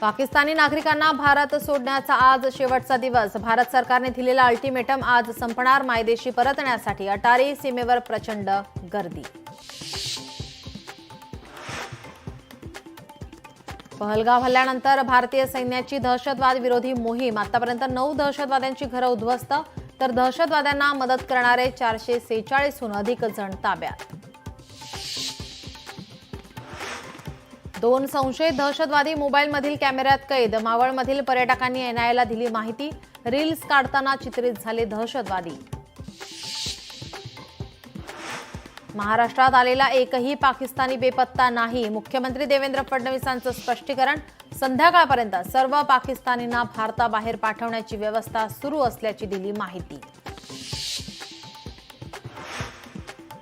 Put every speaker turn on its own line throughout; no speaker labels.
पाकिस्तानी नागरिकांना भारत सोडण्याचा आज शेवटचा दिवस। भारत सरकारने दिलेला अल्टिमेटम आज संपणार। मायदेशी परतण्यासाठी अटारी सीमेवर प्रचंड गर्दी। पहलगाव हल्ल्यानंतर भारतीय सैन्याची दहशतवाद विरोधी मोहीम। आतापर्यंत 9 दहशतवाद्यांची घरं उद्ध्वस्त, तर दहशतवाद्यांना मदत करणारे 446हून अधिक जण ताब्यात। 2 संशयित दहशतवादी मोबाईलमधील कॅमेऱ्यात कैद। मावळमधील पर्यटकांनी एनआयएला दिली माहिती। रील्स काढताना चित्रित झाले दहशतवादी। महाराष्ट्रात आलेला एकही पाकिस्तानी बेपत्ता नाही। मुख्यमंत्री देवेंद्र फडणवीसांचं स्पष्टीकरण। संध्याकाळपर्यंत सर्व पाकिस्तानींना भारताबाहेर पाठवण्याची व्यवस्था सुरू असल्याची दिली माहिती।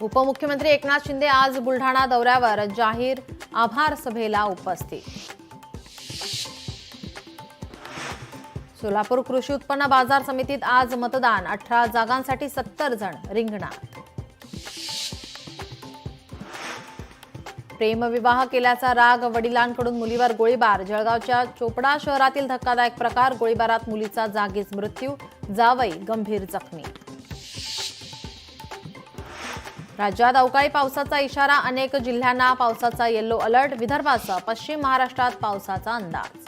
उपमुख्यमंत्री एकनाथ शिंदे आज बुलढाणा दौऱ्यावर। जाहीर आभार सभेला उपस्थित। सोलापूर कृषी उत्पन्न बाजार समितीत आज मतदान। 18 जागांसाठी 70 जण रिंगणात। प्रेमविवाह केल्याचा राग, वडिलांकडून मुलीवर गोळीबार। जळगावच्या चोपडा शहरातील धक्कादायक प्रकार। गोळीबारात मुलीचा जागीच मृत्यू, जावई गंभीर जखमी। राज्यात अवकाळी पावसाचा इशारा। अनेक जिल्ह्यांना पावसाचा येलो अलर्ट। विदर्भासह पश्चिम महाराष्ट्रात पावसाचा अंदाज।